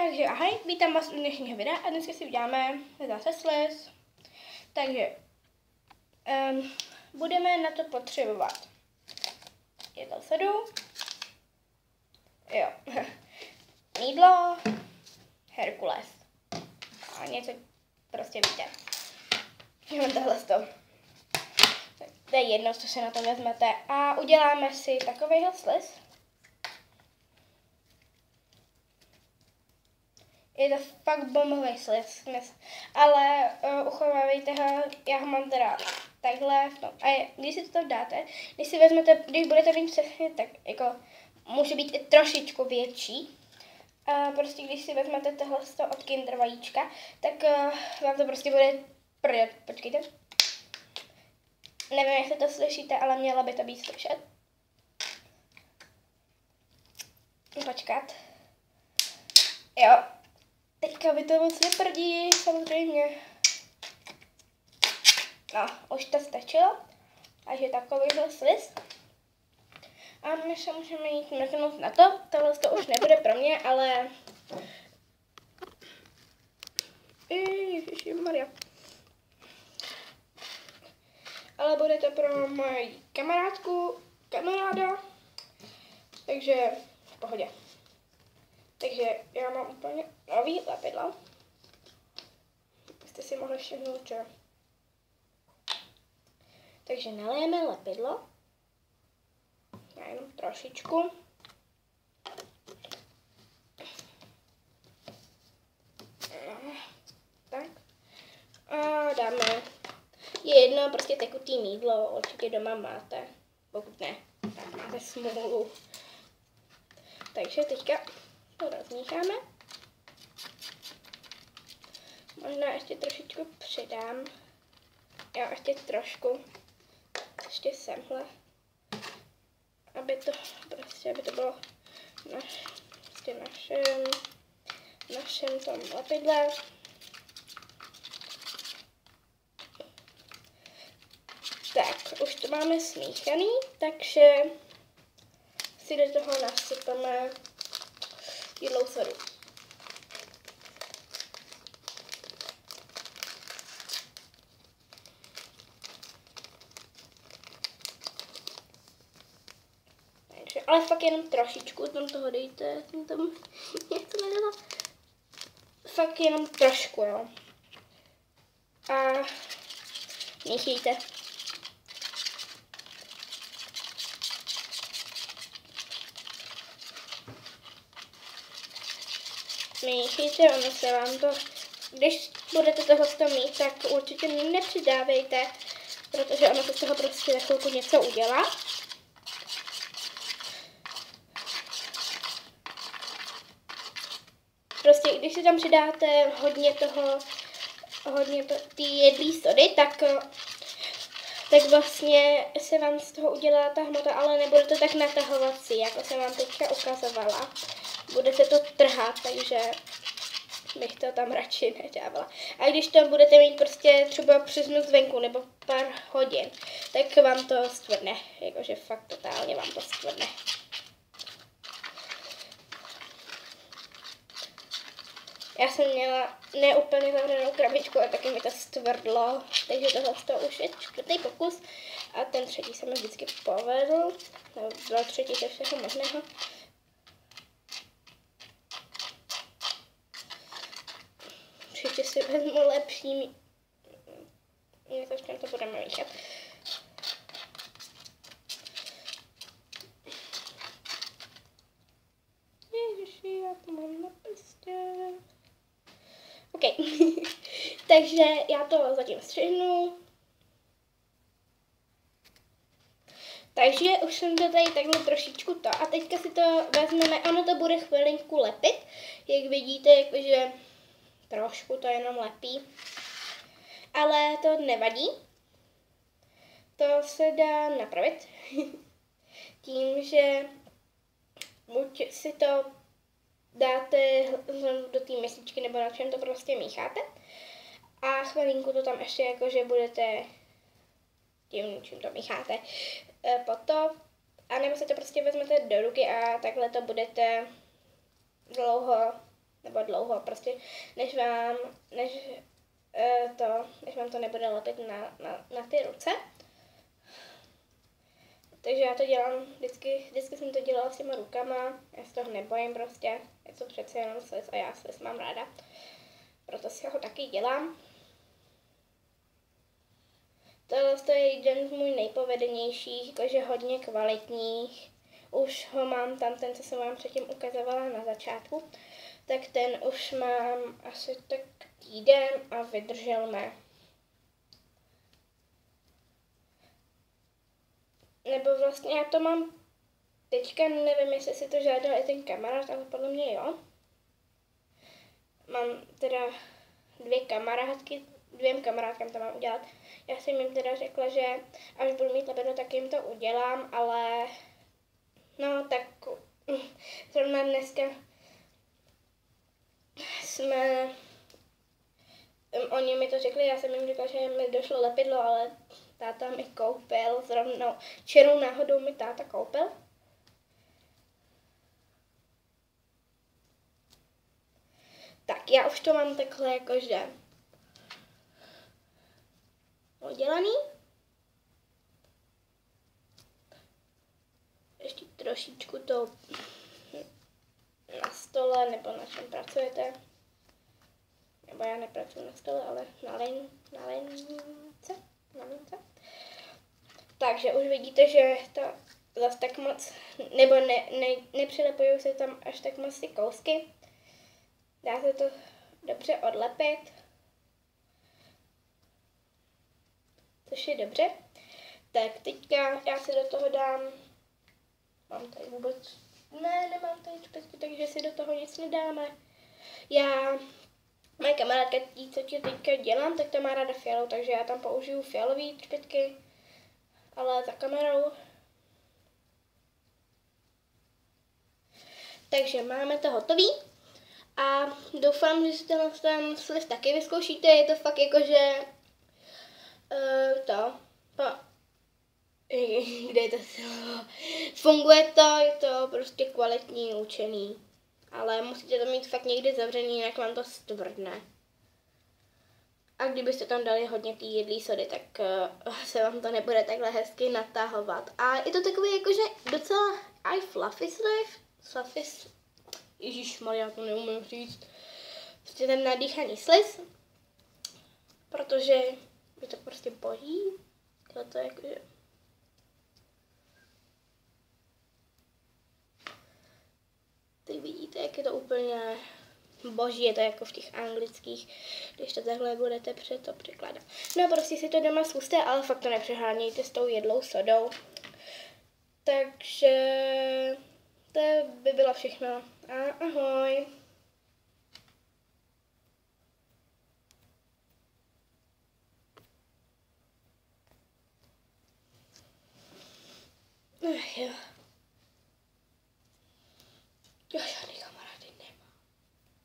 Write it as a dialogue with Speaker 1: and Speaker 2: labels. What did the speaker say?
Speaker 1: Takže ahoj, vítám vás u dnešního videa a dneska si uděláme zase sliz. Takže budeme na to potřebovat jedno sedu, jo, mýdlo, Herkules a něco prostě víte. Mám tohle z toho. To je jedno, co si na to vezmete a uděláme si takovýhle sliz. Je to fakt bombový sliz, ale uchovávejte ho, já ho mám teda takhle v tom. A když si to dáte, když si vezmete, když budete mít přesně, tak jako může být i trošičku větší. A prostě když si vezmete tohle od Kinder vajíčka, tak vám to prostě bude prdět. Počkejte. Nevím, jestli to slyšíte, ale mělo by to být slyšet. Počkat. Jo. Teďka by to moc neprdí, samozřejmě. No, už to stačilo. Takže takovýhle sliz. A my se můžeme jít mrknout na to. Tohle to už nebude pro mě, ale... Ježišmarja. Ale bude to pro moji kamaráda. Takže v pohodě. Takže já mám úplně nový lepidlo. Jste si mohli všimnout, že... Takže nalijeme lepidlo. Já jenom trošičku. Tak. A dáme. Je jedno prostě tekutý mýdlo, určitě doma máte. Pokud ne, tak máte smůlu. Takže teďka to rozmícháme. Možná ještě trošičku přidám. Jo, ještě trošku. Ještě semhle. Aby to bylo našem tom lepidle. Tak, už to máme smíchaný, takže si do toho nasypeme jídlou sodu. Takže, ale fakt jenom trošičku, tam toho dejte, tam něco nedala. Fakt jenom trošku, jo. A míchejte. Míchejte, ono se vám to, když budete tohle mít, tak určitě nepřidávejte, protože ono se z toho prostě za chvilku něco udělá. Prostě když si tam přidáte hodně té jedlé sody, tak vlastně se vám z toho udělá ta hmota, ale nebude to tak natahovací, jako jsem vám teďka ukazovala. Bude se to trhat, takže bych to tam radši nedávala. A když to budete mít prostě třeba přes noc venku nebo pár hodin, tak vám to stvrdne. Jakože fakt totálně vám to stvrdne. Já jsem měla neúplně zavřenou krabičku a taky mi to stvrdlo, takže tohle už je čtvrtý pokus a ten třetí se mi vždycky povedl, nebo byl třetí ze všeho možného. Určitě si vezmu lepší, něco, v čem to budeme míchat. Ježiši, já to mám na prstě. OK, takže já to zatím střihnu. Takže už jsem to tady takhle trošičku to a teďka si to vezmeme, ono to bude chvilinku lepit, jak vidíte, jakože trošku to jenom lepí, ale to nevadí, to se dá napravit tím, že buď si to dáte do té misličky nebo na čem to prostě mícháte a chvilinku to tam ještě jakože budete tím, čím to mícháte potom, anebo se to prostě vezmete do ruky a takhle to budete dlouho, nebo třeba dlouho, prostě než vám to nebude lepit na ty ruce. Takže já to dělám, vždycky jsem to dělala s těma rukama, já se toho nebojím prostě, je to přece jenom sliz a já sliz mám ráda, proto si ho taky dělám. Tohle je jeden z můj nejpovedenějších, jakože hodně kvalitních. Už ho mám tam, ten, co jsem vám předtím ukazovala na začátku, tak ten už mám asi tak týden a vydržel mě. Nebo vlastně já to mám teďka, nevím, jestli si to žádal i ten kamarád, ale podle mě jo. Mám teda dvěm kamarádkám to mám udělat. Já jsem jim teda řekla, že až budu mít lepidlo, tak jim to udělám, ale no tak zrovna dneska oni mi to řekli, já jsem jim řekla, že mi došlo lepidlo, ale táta mi koupil, zrovna čirou náhodou mi táta koupil. Tak já už to mám takhle jakože udělaný. Ještě trošičku to na stole, nebo na čem pracujete. Nebo já nepracuji na stole, ale na lince. Takže už vidíte, že to zase tak moc, nebo nepřilepují se tam až tak moc ty kousky. Dá se to dobře odlepit. Což je dobře. Tak teďka já si do toho dám, mám tady vůbec, nemám tady čpetky, takže si do toho nic nedáme. Moje kamarádka, co ti teďka dělám, tak to má ráda fialu, takže já tam použiju fialové čpetky, ale za kamerou. Takže máme to hotový a doufám, že si ten sliz taky vyzkoušíte, je to fakt jakože kde je to funguje to, je to prostě kvalitní, učený, ale musíte to mít fakt někdy zavřený, jinak vám to stvrdne. A kdybyste tam dali hodně té jedlé sody, tak se vám to nebude takhle hezky natahovat. A je to takový jakože docela i fluffy sliz. Ježišmarja, to neumím říct. Prostě ten nadýchaný sliz, protože je to prostě boží. To je jakože... Teď vidíte, jak je to úplně boží, je to jako v těch anglických, když to takhle budete překládat. No prostě si to doma zkuste, ale fakt to nepřehánějte s tou jedlou sodou. Takže to by bylo všechno. A ahoj. Jo.